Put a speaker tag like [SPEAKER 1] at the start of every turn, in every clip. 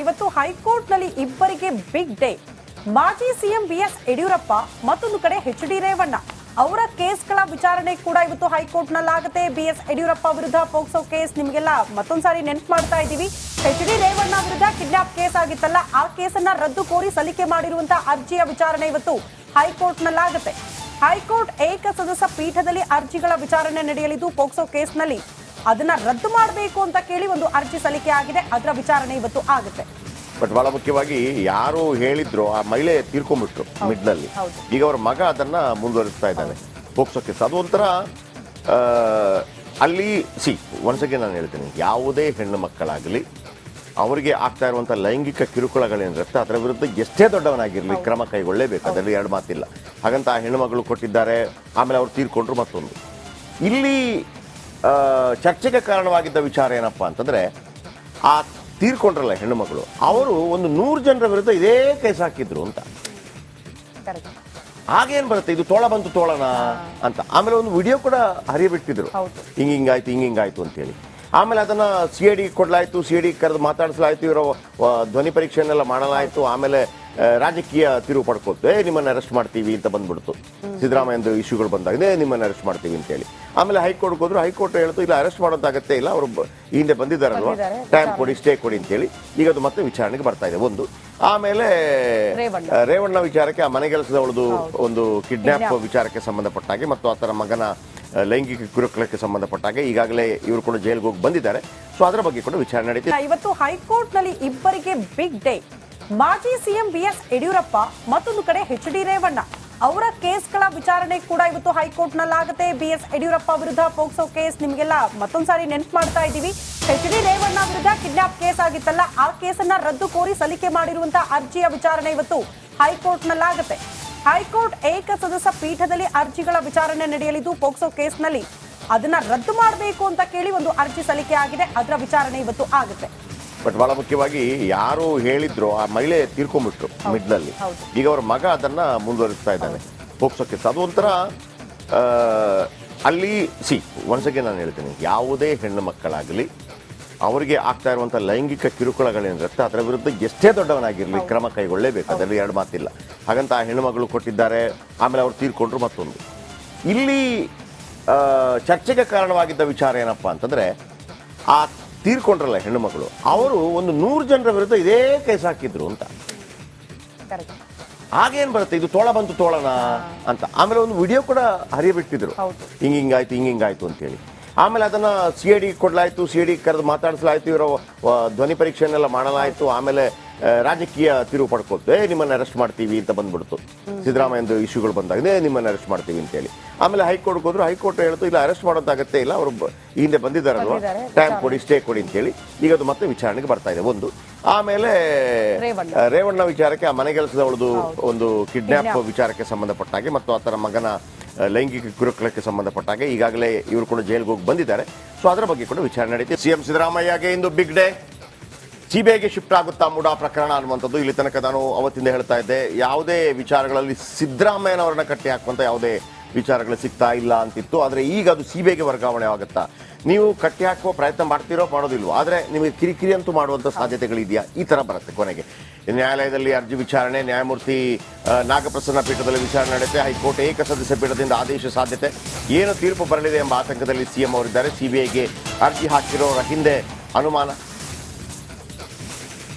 [SPEAKER 1] ಇವತ್ತು ಹೈಕೋರ್ಟ್ನಲ್ಲಿ ಇಬ್ಬರಿಗೆ ಬಿಗ್ ಡೇ. ಮಾಜಿ ಸಿಎಂ ಬಿಎಸ್ ಯಡಿಯೂರಪ್ಪ, ಮತ್ತೊಂದು ಕಡೆ ಎಚ್.ಡಿ. ರೇವಣ್ಣ ಅವರ ಕೇಸ್ಗಳ ವಿಚಾರಣೆ ಕೂಡ ಇವತ್ತು ಹೈಕೋರ್ಟ್ನಲ್ಲಾಗುತ್ತೆ. ಬಿಎಸ್ ಯಡಿಯೂರಪ್ಪ ವಿರುದ್ಧ ಪೋಕ್ಸೋ ಕೇಸ್ ನಿಮಗೆಲ್ಲ ಮತ್ತೊಂದ್ಸಾರಿ ನೆನಪು ಮಾಡ್ತಾ ಇದ್ದೀವಿ. ಎಚ್.ಡಿ. ರೇವಣ್ಣ ವಿರುದ್ಧ ಕಿಡ್ನಾಪ್ ಕೇಸ್ ಆಗಿತ್ತಲ್ಲ, ಆ ಕೇಸನ್ನ ರದ್ದು ಕೋರಿ ಸಲ್ಲಿಕೆ ಮಾಡಿರುವಂತಹ ಅರ್ಜಿಯ ವಿಚಾರಣೆ ಇವತ್ತು ಹೈಕೋರ್ಟ್ನಲ್ಲಾಗುತ್ತೆ. ಹೈಕೋರ್ಟ್ ಏಕಸದಸ್ಯ ಪೀಠದಲ್ಲಿ ಅರ್ಜಿಗಳ ವಿಚಾರಣೆ ನಡೆಯಲಿದ್ದು, ಪೋಕ್ಸೋ ಕೇಸ್ನಲ್ಲಿ ಅದನ್ನ ರದ್ದು ಮಾಡಬೇಕು ಅಂತ ಕೇಳಿ ಒಂದು ಅರ್ಜಿ ಸಲ್ಲಿಕೆ ಆಗಿದೆ. ಅದರ ವಿಚಾರಣೆ ಇವತ್ತು ಆಗುತ್ತೆ.
[SPEAKER 2] ಬಟ್ ಬಹಳ ಮುಖ್ಯವಾಗಿ ಯಾರು ಹೇಳಿದ್ರು ಆ ಮಹಿಳೆ ತೀರ್ಕೊಂಡ್ಬಿಟ್ರು ಮಿಡ್ನಲ್ಲಿ. ಈಗ ಅವ್ರ ಮಗ ಅದನ್ನ ಮುಂದುವರಿಸ್ತಾ ಇದ್ದಾನೆ ಪೋಕ್ಸೋ ಕೇಸ್. ಅದು ಒಂಥರ ಅಲ್ಲಿ ಒಂದ್ಸಗೆ ನಾನು ಹೇಳ್ತೀನಿ, ಯಾವುದೇ ಹೆಣ್ಣು ಮಕ್ಕಳಾಗಲಿ ಅವರಿಗೆ ಆಗ್ತಾ ಇರುವಂಥ ಲೈಂಗಿಕ ಕಿರುಕುಳಗಳೇನಿರುತ್ತೆ ಅದರ ವಿರುದ್ಧ ಎಷ್ಟೇ ದೊಡ್ಡವನಾಗಿರಲಿ ಕ್ರಮ ಕೈಗೊಳ್ಳಲೇಬೇಕು, ಅದರಲ್ಲಿ ಎರಡು ಮಾತಿಲ್ಲ. ಹಾಗಂತ ಆ ಹೆಣ್ಣು ಮಗಳು ಕೊಟ್ಟಿದ್ದಾರೆ, ಆಮೇಲೆ ಅವ್ರು ತೀರ್ಕೊಂಡ್ರು. ಮತ್ತೊಂದು ಇಲ್ಲಿ ಚರ್ಚೆಗೆ ಕಾರಣವಾಗಿದ್ದ ವಿಚಾರ ಏನಪ್ಪ ಅಂತಂದ್ರೆ, ಆ ತೀರ್ಕೊಂಡ್ರಲ್ಲ ಹೆಣ್ಣು ಮಗಳು, ಅವರು ಒಂದು 100 ಜನರ ವಿರುದ್ಧ ಇದೇ ಕೇಸ್ ಹಾಕಿದ್ರು ಅಂತ. ಹಾಗೇನ್ ಬರುತ್ತೆ, ಇದು ತೋಳ ಬಂತು ತೋಳನ ಅಂತ. ಆಮೇಲೆ ಒಂದು ವಿಡಿಯೋ ಕೂಡ ಹರಿಯಬಿಟ್ಟಿದ್ರು, ಹಿಂಗಾಯ್ತು ಅಂತೇಳಿ. ಆಮೇಲೆ ಅದನ್ನ CID ಕೊಡ್ಲಾಯ್ತು, CID ಕರೆದು ಮಾತಾಡಿಸಲಾಯ್ತು, ಇವರ ಧ್ವನಿ ಪರೀಕ್ಷೆಯನ್ನೆಲ್ಲ ಮಾಡಲಾಯ್ತು. ಆಮೇಲೆ ರಾಜಕೀಯ ತಿರುವು ಪಡ್ಕೊತು, ನಿಮ್ಮನ್ನ ಅರೆಸ್ಟ್ ಮಾಡ್ತೀವಿ ಅಂತ ಬಂದ್ಬಿಡ್ತು. ಸಿದ್ದರಾಮಯ್ಯಂದು ಇಶ್ಯೂಗಳು ಬಂದಾಗ ನಿಮ್ಮನ್ನ ಅರೆಸ್ಟ್ ಮಾಡ್ತೀವಿ ಅಂತೇಳಿ. ಆಮೇಲೆ ಹೈಕೋರ್ಟ್ ಹೋದ್ರು, ಹೈಕೋರ್ಟ್ ಹೇಳ್ತು ಇಲ್ಲ ಅರೆಸ್ಟ್ ಮಾಡೋದು ಅಗತ್ಯ ಇಲ್ಲ, ಅವರು ಹಿಂದೆ ಬಂದಿದ್ದಾರಲ್ವಾ, ಟೈಮ್ ಕೊಡಿ, ಸ್ಟೇ ಕೊಡಿ ಅಂತೇಳಿ. ಈಗ ಅದು ಮತ್ತೆ ವಿಚಾರಣೆಗೆ ಬರ್ತಾ ಇದೆ ಒಂದು. ಆಮೇಲೆ ರೇವಣ್ಣ ವಿಚಾರಕ್ಕೆ, ಆ ಮನೆಗೆಲಸದವಳದು ಒಂದು ಕಿಡ್ನಾಪ್ ವಿಚಾರಕ್ಕೆ ಸಂಬಂಧಪಟ್ಟ ಹಾಗೆ ಮತ್ತು ಆತನ ಮಗನ ಲೈಂಗಿಕ ಕಿರುಕುಳಕ್ಕೆ ಸಂಬಂಧಪಟ್ಟ ಹಾಗೆ ಈಗಾಗಲೇ ಇವರು ಕೂಡ ಜೈಲಿಗೆ ಹೋಗಿ ಬಂದಿದ್ದಾರೆ. ಸೊ ಅದರ ಬಗ್ಗೆ ಕೂಡ ವಿಚಾರಣೆ ನಡೀತಿದೆ.
[SPEAKER 1] ಇವತ್ತು ಹೈಕೋರ್ಟ್ನಲ್ಲಿ ಇಬ್ಬರಿಗೆ ಬಿಗ್ ಡೇ. ಮಾಜಿ ಸಿಎಂ ಬಿಎಸ್ ಯಡಿಯೂರಪ್ಪ, ಮತ್ತೊಂದು ಕಡೆ ಎಚ್.ಡಿ. ರೇವಣ್ಣ ಅವರ ಕೇಸ್ಗಳ ವಿಚಾರಣೆ ಕೂಡ ಇವತ್ತು ಹೈಕೋರ್ಟ್ನಲ್ಲಾಗುತ್ತೆ. ಬಿಎಸ್ ಯಡಿಯೂರಪ್ಪ ವಿರುದ್ಧ ಪೋಕ್ಸೋ ಕೇಸ್ ನಿಮಗೆಲ್ಲ ಮತ್ತೊಂದ್ಸಾರಿ ನೆನಪು ಮಾಡ್ತಾ ಇದ್ದೀವಿ. ಎಚ್.ಡಿ. ರೇವಣ್ಣ ವಿರುದ್ಧ ಕಿಡ್ನಾಪ್ ಕೇಸ್ ಆಗಿತ್ತಲ್ಲ, ಆ ಕೇಸನ್ನ ರದ್ದು ಕೋರಿ ಸಲ್ಲಿಕೆ ಮಾಡಿರುವಂತಹ ಅರ್ಜಿಯ ವಿಚಾರಣೆ ಇವತ್ತು ಹೈಕೋರ್ಟ್ನಲ್ಲಾಗುತ್ತೆ. ಹೈಕೋರ್ಟ್ ಏಕಸದಸ್ಯ ಪೀಠದಲ್ಲಿ ಅರ್ಜಿಗಳ ವಿಚಾರಣೆ ನಡೆಯಲಿದ್ದು, ಪೋಕ್ಸೋ ಕೇಸ್ನಲ್ಲಿ ಅದನ್ನ ರದ್ದು ಮಾಡಬೇಕು ಅಂತ ಕೇಳಿ ಒಂದು ಅರ್ಜಿ ಸಲ್ಲಿಕೆ ಆಗಿದೆ. ಅದರ ವಿಚಾರಣೆ ಇವತ್ತು ಆಗುತ್ತೆ.
[SPEAKER 2] ಬಟ್ ಬಹಳ ಮುಖ್ಯವಾಗಿ ಯಾರು ಹೇಳಿದ್ರು ಆ ಮಹಿಳೆ ತೀರ್ಕೊಂಡ್ಬಿಟ್ರು ಮಿಡ್ನಲ್ಲಿ. ಈಗ ಅವ್ರ ಮಗ ಅದನ್ನ ಮುಂದುವರಿಸ್ತಾ ಇದ್ದಾನೆ ಪೋಕ್ಸೋ ಕೇಸ್. ಅದು ಒಂಥರ ಅಲ್ಲಿ ಒಂದ್ಸಗೆ ನಾನು ಹೇಳ್ತೀನಿ, ಯಾವುದೇ ಹೆಣ್ಣು ಮಕ್ಕಳಾಗಲಿ ಅವರಿಗೆ ಆಗ್ತಾ ಇರುವಂಥ ಲೈಂಗಿಕ ಕಿರುಕುಳಗಳೇನಿರುತ್ತೆ ಅದರ ವಿರುದ್ಧ ಎಷ್ಟೇ ದೊಡ್ಡವನಾಗಿರಲಿ ಕ್ರಮ ಕೈಗೊಳ್ಳಲೇಬೇಕು, ಅದರಲ್ಲಿ ಎರಡು ಮಾತಿಲ್ಲ. ಹಾಗಂತ ಆ ಹೆಣ್ಣು ಮಗಳು ಕೊಟ್ಟಿದ್ದಾರೆ, ಆಮೇಲೆ ಅವ್ರು ತೀರ್ಕೊಂಡ್ರು. ಮತ್ತೊಂದು ಇಲ್ಲಿ ಚರ್ಚೆಗೆ ಕಾರಣವಾಗಿದ್ದ ವಿಚಾರ ಏನಪ್ಪ ಅಂತಂದ್ರೆ, ಆ ತೀರ್ಕೊಂಡ್ರಲ್ಲ ಹೆಣ್ಣು ಮಗಳು, ಅವರು ಒಂದು 100 ಜನರ ವಿರುದ್ಧ ಇದೇ ಕೇಸ್ ಹಾಕಿದ್ರು ಅಂತ. ಹಾಗೇನ್ ಬರುತ್ತೆ, ಇದು ತೋಳ ಬಂತು ತೋಳನ ಅಂತ. ಆಮೇಲೆ ಒಂದು ವಿಡಿಯೋ ಕೂಡ ಹರಿಯಬಿಟ್ಟಿದ್ರು, ಹಿಂಗಾಯ್ತು ಅಂತೇಳಿ. ಆಮೇಲೆ ಅದನ್ನ CID ಕೊಡ್ಲಾಯ್ತು, CID ಕರೆದು ಮಾತಾಡಿಸಲಾಯ್ತು, ಇವರ ಧ್ವನಿ ಪರೀಕ್ಷೆಯನ್ನೆಲ್ಲ ಮಾಡಲಾಯ್ತು. ಆಮೇಲೆ ರಾಜಕೀಯ ತಿರುವು ಪಡ್ಕೊತು, ನಿಮ್ಮನ್ನ ಅರೆಸ್ಟ್ ಮಾಡ್ತೀವಿ ಅಂತ ಬಂದ್ಬಿಡ್ತು. ಸಿದ್ದರಾಮಯ್ಯಂದು ಇಶ್ಯೂಗಳು ಬಂದಾಗ ನಿಮ್ಮನ್ನ ಅರೆಸ್ಟ್ ಮಾಡ್ತೀವಿ ಅಂತೇಳಿ. ಆಮೇಲೆ ಹೈಕೋರ್ಟ್ ಹೋದ್ರು, ಹೈಕೋರ್ಟ್ ಹೇಳ್ತು ಇಲ್ಲ ಅರೆಸ್ಟ್ ಮಾಡೋದು ಅಗತ್ಯ ಇಲ್ಲ, ಅವರು ಹಿಂದೆ ಬಂದಿದ್ದಾರಲ್ವಾ, ಟೈಮ್ ಕೊಡಿ, ಸ್ಟೇ ಕೊಡಿ ಅಂತೇಳಿ. ಈಗ ಅದು ಮತ್ತೆ ವಿಚಾರಣೆಗೆ ಬರ್ತಾ ಇದೆ ಒಂದು. ಆಮೇಲೆ ರೇವಣ್ಣ ವಿಚಾರಕ್ಕೆ, ಆ ಮನೆಗೆಲಸದವಳದು ಒಂದು ಕಿಡ್ನಾಪ್ ವಿಚಾರಕ್ಕೆ ಸಂಬಂಧಪಟ್ಟ ಹಾಗೆ ಮತ್ತು ಆತನ ಮಗನ ಲೈಂಗಿಕ ಕಿರುಕುಳಕ್ಕೆ ಸಂಬಂಧಪಟ್ಟ ಹಾಗೆ ಈಗಾಗಲೇ ಇವರು ಕೂಡ ಜೈಲಿಗೆ ಹೋಗಿ ಬಂದಿದ್ದಾರೆ. ಸೊ ಅದರ ಬಗ್ಗೆ ಕೂಡ ವಿಚಾರಣೆ ನಡೀತಿದೆ. ಸಿಎಂ ಸಿದ್ದರಾಮಯ್ಯಗೆ ಇಂದು ಬಿಗ್ ಡೇ. ಸಿಬಿಐಗೆ ಶಿಫ್ಟ್ ಆಗುತ್ತಾ ಮುಡಾ ಪ್ರಕರಣ ಅನ್ನುವಂಥದ್ದು. ಇಲ್ಲಿ ತನಕ ನಾನು ಅವತ್ತಿಂದ ಹೇಳ್ತಾ ಇದ್ದೆ, ಯಾವುದೇ ವಿಚಾರಗಳಲ್ಲಿ ಸಿದ್ದರಾಮಯ್ಯನವರನ್ನ ಕಟ್ಟಿ ಹಾಕುವಂತ ಯಾವುದೇ ವಿಚಾರಗಳು ಸಿಗ್ತಾ ಇಲ್ಲ ಅಂತಿತ್ತು. ಆದರೆ ಈಗ ಅದು ಸಿಬಿಐಗೆ ವರ್ಗಾವಣೆ ಆಗುತ್ತಾ, ನೀವು ಕಟ್ಟಿ ಹಾಕುವ ಪ್ರಯತ್ನ ಮಾಡ್ತಿರೋ ಮಾಡೋದಿಲ್ವೋ, ಆದರೆ ನಿಮಗೆ ಕಿರಿಕಿರಿ ಅಂತೂ ಮಾಡುವಂಥ ಸಾಧ್ಯತೆಗಳಿದೆಯಾ, ಈ ಥರ ಬರುತ್ತೆ. ಕೊನೆಗೆ ನ್ಯಾಯಾಲಯದಲ್ಲಿ ಅರ್ಜಿ ವಿಚಾರಣೆ, ನ್ಯಾಯಮೂರ್ತಿ ನಾಗಪ್ರಸನ್ನ ಪೀಠದಲ್ಲಿ ವಿಚಾರಣೆ ನಡೆಯುತ್ತೆ. ಹೈಕೋರ್ಟ್ ಏಕಸದಸ್ಯ ಪೀಠದಿಂದ ಆದೇಶ ಸಾಧ್ಯತೆ, ಏನು ತೀರ್ಪು ಬರಲಿದೆ ಎಂಬ ಆತಂಕದಲ್ಲಿ ಸಿಎಂ ಅವರಿದ್ದಾರೆ. ಸಿಬಿಐಗೆ ಅರ್ಜಿ ಹಾಕಿರೋರ ಹಿಂದೆ ಅನುಮಾನ.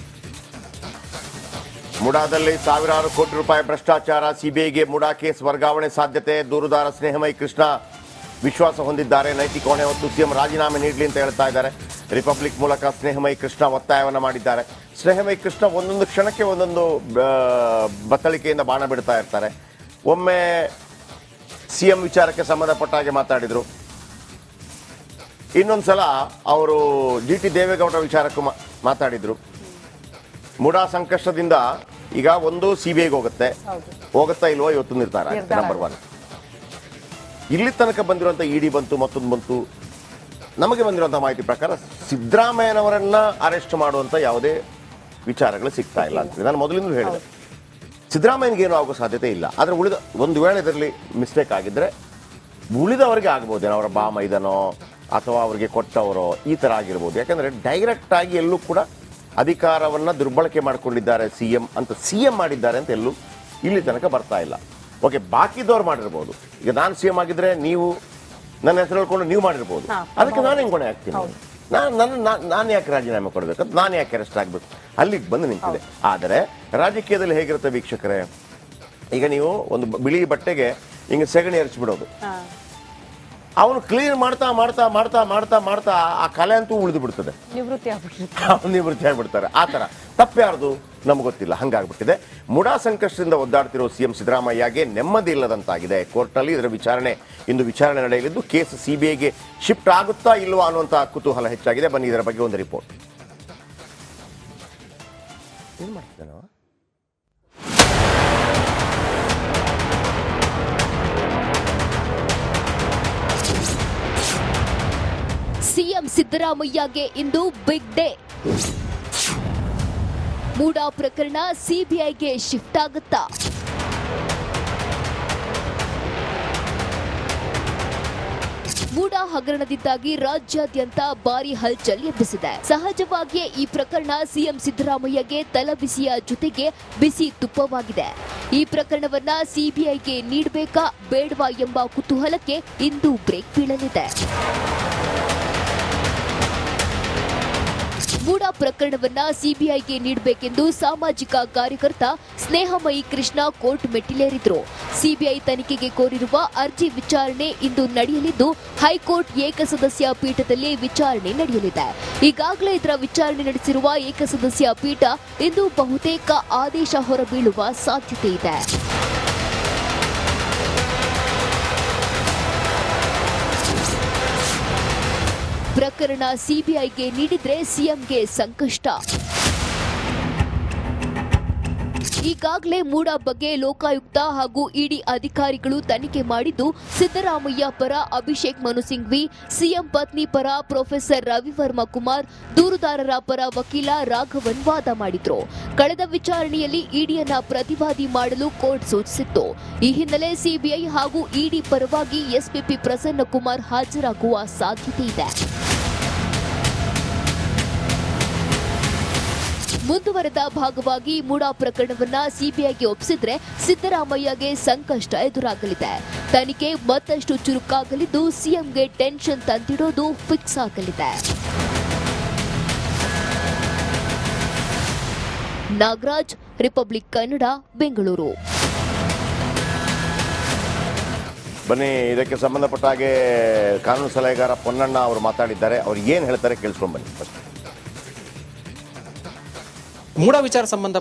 [SPEAKER 2] ಮುಡಾದಲ್ಲಿ ಸಾವಿರಾರು ಕೋಟಿ ರೂಪಾಯಿ ಭ್ರಷ್ಟಾಚಾರ, ಸಿಬಿಐಗೆ ಮುಡಾ ಕೇಸ್ ವರ್ಗಾವಣೆ ಸಾಧ್ಯತೆ. ದೂರುದಾರ ಸ್ನೇಹಮಯಿ ಕೃಷ್ಣ ವಿಶ್ವಾಸ ಹೊಂದಿದ್ದಾರೆ. ನೈತಿಕ ಹೊಣೆ ಹೊತ್ತು ಸಿಎಂ ರಾಜೀನಾಮೆ ನೀಡಲಿ ಅಂತ ಹೇಳ್ತಾ ಇದ್ದಾರೆ. ರಿಪಬ್ಲಿಕ್ ಮೂಲಕ ಸ್ನೇಹಮಯಿ ಕೃಷ್ಣ ಒತ್ತಾಯವನ್ನು ಮಾಡಿದ್ದಾರೆ. ಸ್ನೇಹಮಯಿ ಕೃಷ್ಣ ಒಂದೊಂದು ಕ್ಷಣಕ್ಕೆ ಒಂದೊಂದು ಬತ್ತಳಿಕೆಯಿಂದ ಬಾಣ ಬಿಡ್ತಾ ಇರ್ತಾರೆ. ಒಮ್ಮೆ ಸಿಎಂ ವಿಚಾರಕ್ಕೆ ಸಂಬಂಧಪಟ್ಟ ಹಾಗೆ ಮಾತಾಡಿದ್ರು, ಇನ್ನೊಂದ್ಸಲ ಅವರು GT ದೇವೇಗೌಡರ ವಿಚಾರಕ್ಕೂ ಮಾತಾಡಿದ್ರು. ಮುಡಾ ಸಂಕಷ್ಟದಿಂದ ಈಗ ಒಂದು ಸಿಬಿಐಗೆ ಹೋಗುತ್ತಾ ಇಲ್ವೋ ಇವತ್ತು ನಿರ್ಧಾರ ಆಗುತ್ತೆ. ನಂಬರ್ 1. ಇಲ್ಲಿ ತನಕ ಬಂದಿರುವಂಥ ED ಬಂತು, ಮತ್ತೊಂದು ಬಂತು. ನಮಗೆ ಬಂದಿರುವಂಥ ಮಾಹಿತಿ ಪ್ರಕಾರ ಸಿದ್ದರಾಮಯ್ಯನವರನ್ನ ಅರೆಸ್ಟ್ ಮಾಡುವಂಥ ಯಾವುದೇ ವಿಚಾರಗಳು ಸಿಗ್ತಾ ಇಲ್ಲ ಅಂತ ನಾನು ಮೊದಲಿಂದಲೂ ಹೇಳಿದೆ. ಸಿದ್ದರಾಮಯ್ಯನಿಗೇನು ಆಗೋ ಸಾಧ್ಯತೆ ಇಲ್ಲ. ಆದರೆ ಒಂದು ವೇಳೆ ಇದರಲ್ಲಿ ಮಿಸ್ಟೇಕ್ ಆಗಿದ್ರೆ ಉಳಿದವರಿಗೆ ಆಗ್ಬೋದೇನೋ, ಅವರ ಬಾಮೈದನೋ ಅಥವಾ ಅವರಿಗೆ ಕೊಟ್ಟವರೋ ಈ ಥರ ಆಗಿರ್ಬೋದು. ಯಾಕಂದರೆ ಡೈರೆಕ್ಟ್ ಆಗಿ ಎಲ್ಲೂ ಕೂಡ ಅಧಿಕಾರವನ್ನ ದುರ್ಬಳಕೆ ಮಾಡಿಕೊಂಡಿದ್ದಾರೆ ಸಿಎಂ ಮಾಡಿದ್ದಾರೆ ಅಂತ ಎಲ್ಲೂ ಇಲ್ಲಿ ತನಕ ಬರ್ತಾ ಇಲ್ಲ. ಓಕೆ, ಬಾಕಿದವ್ರು ಮಾಡಿರ್ಬೋದು. ಈಗ ನಾನು ಸಿಎಂ ಆಗಿದ್ರೆ ನೀವು ನನ್ನ ಹೆಸರು ಹೇಳ್ಕೊಂಡು ನೀವು ಮಾಡಿರ್ಬೋದು, ಅದಕ್ಕೆ ನಾನು ಹೆಂಗ್ ಹೊಣೆ ಆಗ್ತೀನಿ? ನಾನು ಯಾಕೆ ರಾಜೀನಾಮೆ ಕೊಡಬೇಕು, ನಾನು ಯಾಕೆ ಅರೆಸ್ಟ್ ಆಗ್ಬೇಕು? ಅಲ್ಲಿಗೆ ಬಂದು ನಿಂತಿದೆ. ಆದರೆ ರಾಜಕೀಯದಲ್ಲಿ ಹೇಗಿರುತ್ತೆ ವೀಕ್ಷಕರೇ, ಈಗ ನೀವು ಒಂದು ಬಿಳಿ ಬಟ್ಟೆಗೆ ಹಿಂಗೆ ಸೆಗಣಿ ಎರಚಿಬಿಡೋದು, ಅವನು ಕ್ಲೀನ್ ಮಾಡ್ತಾ ಮಾಡ್ತಾ ಮಾಡ್ತಾ ಮಾಡ್ತಾ ಮಾಡ್ತಾ ಆ ಕಲೆ ಅಂತೂ ಉಳಿದು ಬಿಡ್ತದೆ, ನಿವೃತ್ತಿ ಆಗ್ಬಿಡ್ತಾರೆ. ಆ ಥರ ತಪ್ಪು ಯಾರ್ದು ನಮ್ಗೆ ಗೊತ್ತಿಲ್ಲ, ಹಂಗಾಗ್ಬಿಟ್ಟಿದೆ. ಮುಡಾ ಸಂಕಷ್ಟದಿಂದ ಒದ್ದಾಡ್ತಿರೋ ಸಿಎಂ ಸಿದ್ದರಾಮಯ್ಯಗೆ ನೆಮ್ಮದಿ ಇಲ್ಲದಂತಾಗಿದೆ. ಕೋರ್ಟ್ನಲ್ಲಿ ಇದರ ಇಂದು ವಿಚಾರಣೆ ನಡೆಯಲಿದ್ದು, ಕೇಸ್ ಸಿಬಿಐಗೆ ಶಿಫ್ಟ್ ಆಗುತ್ತಾ ಇಲ್ವಾ ಅನ್ನುವಂಥ ಕುತೂಹಲ ಹೆಚ್ಚಾಗಿದೆ. ಬನ್ನಿ ಇದರ ಬಗ್ಗೆ ಒಂದು ರಿಪೋರ್ಟ್. ಏನ್ ಮಾಡ್ತಿದ್ದಾನೆ ಅವ?
[SPEAKER 3] ಸಿಎಂ ಸಿದ್ದರಾಮಯ್ಯಗೆ ಇಂದು ಬಿಗ್ ಡೇ. ಮೂಡಾ ಪ್ರಕರಣ ಸಿಬಿಐಗೆ ಶಿಫ್ಟ್ ಆಗುತ್ತಾ? ಮೂಡಾ ಹಗರಣದಿಂದಾಗಿ ರಾಜ್ಯಾದ್ಯಂತ ಭಾರಿ ಹಲ್ಚಲ್ ಎಬ್ಬಿಸಿದೆ. ಸಹಜವಾಗಿಯೇ ಈ ಪ್ರಕರಣ ಸಿಎಂ ಸಿದ್ದರಾಮಯ್ಯಗೆ ತಲಬಿಸಿಯ ಜೊತೆಗೆ ಬಿಸಿ ತುಪ್ಪವಾಗಿದೆ. ಈ ಪ್ರಕರಣವನ್ನ ಸಿಬಿಐಗೆ ನೀಡಬೇಕಾ ಬೇಡವಾ ಎಂಬ ಕುತೂಹಲಕ್ಕೆ ಇಂದು ಬ್ರೇಕ್ ಬೀಳಲಿದೆ. ಮೂಡಾ ಪ್ರಕರಣವನ್ನ ಸಿಬಿಐಗೆ ನೀಡಬೇಕೆಂದು ಸಾಮಾಜಿಕ ಕಾರ್ಯಕರ್ತ ಸ್ನೇಹಮಯಿ ಕೃಷ್ಣ ಕೋರ್ಟ್ ಮೆಟ್ಟಿಲೇರಿದ್ರು. ಸಿಬಿಐ ತನಿಖೆಗೆ ಕೋರಿರುವ ಅರ್ಜಿ ವಿಚಾರಣೆ ಇಂದು ನಡೆಯಲಿದ್ದು, ಹೈಕೋರ್ಟ್ ಏಕಸದಸ್ಯ ಪೀಠದಲ್ಲಿ ವಿಚಾರಣೆ ನಡೆಯಲಿದೆ. ಈಗಾಗಲೇ ಇದರ ವಿಚಾರಣೆ ನಡೆಸಿರುವ ಏಕಸದಸ್ಯ ಪೀಠ ಇಂದು ಬಹುತೇಕ ಆದೇಶ ಹೊರಬೀಳುವ ಸಾಧ್ಯತೆ ಇದೆ. ಪ್ರಕರಣ ಸಿಬಿಐಗೆ ನೀಡಿದ್ರೆ ಸಿಎಂಗೆ ಸಂಕಷ್ಟ. ಈಗಾಗಲೇ ಮೂಡಾ ಬಗ್ಗೆ ಲೋಕಾಯುಕ್ತ ಹಾಗೂ ಇಡಿ ಅಧಿಕಾರಿಗಳು ತನಿಖೆ ಮಾಡಿದ್ದು, ಸಿದ್ದರಾಮಯ್ಯ ಪರ ಅಭಿಷೇಕ್ ಮನು ಸಿಂಘ್ವಿ, ಸಿಎಂ ಪತ್ನಿ ಪರ ಪ್ರೊಫೆಸರ್ ರವಿವರ್ಮ ಕುಮಾರ್, ದೂರುದಾರರ ಪರ ವಕೀಲ ರಾಘವನ್ ವಾದ ಮಾಡಿದ್ರು. ಕಳೆದ ವಿಚಾರಣೆಯಲ್ಲಿ ಇಡಿಯನ್ನ ಪ್ರತಿವಾದಿ ಮಾಡಲು ಕೋರ್ಟ್ ಸೂಚಿಸಿತ್ತು. ಈ ಹಿನ್ನೆಲೆ ಸಿಬಿಐ ಹಾಗೂ ಇಡಿ ಪರವಾಗಿ ಎಸ್ಪಿಪಿ ಪ್ರಸನ್ನ ಕುಮಾರ್ ಹಾಜರಾಗುವ ಸಾಧ್ಯತೆ ಇದೆ. ಮುಂದುವರೆದ ಭಾಗವಾಗಿ ಮೂಡಾ ಪ್ರಕರಣವನ್ನ ಸಿಬಿಐಗೆ ಒಪ್ಪಿಸಿದ್ರೆ ಸಿದ್ದರಾಮಯ್ಯಗೆ ಸಂಕಷ್ಟ ಎದುರಾಗಲಿದೆ. ತನಿಖೆ ಮತ್ತಷ್ಟು ಚುರುಕಾಗಲಿದ್ದು, ಸಿಎಂಗೆ ಟೆನ್ಷನ್ ತಂದಿಡೋದು ಫಿಕ್ಸ್ ಆಗಲಿದೆ. ನಾಗರಾಜ್, ರಿಪಬ್ಲಿಕ್ ಕನ್ನಡ, ಬೆಂಗಳೂರು.
[SPEAKER 2] ಬನ್ನಿ, ಇದಕ್ಕೆ ಸಂಬಂಧಪಟ್ಟ ಹಾಗೆ ಕಾನೂನು ಸಲಹೆಗಾರ ಪೊನ್ನಣ್ಣ ಅವರು ಮಾತಾಡಿದ್ದಾರೆ. ಅವ್ರು ಏನು ಹೇಳ್ತಾರೆ ಕೇಳಿಸ್ಕೊಂಡು ಬನ್ನಿ.
[SPEAKER 4] ಮೂಡಾ ವಿಚಾರ ಸಂಬಂಧ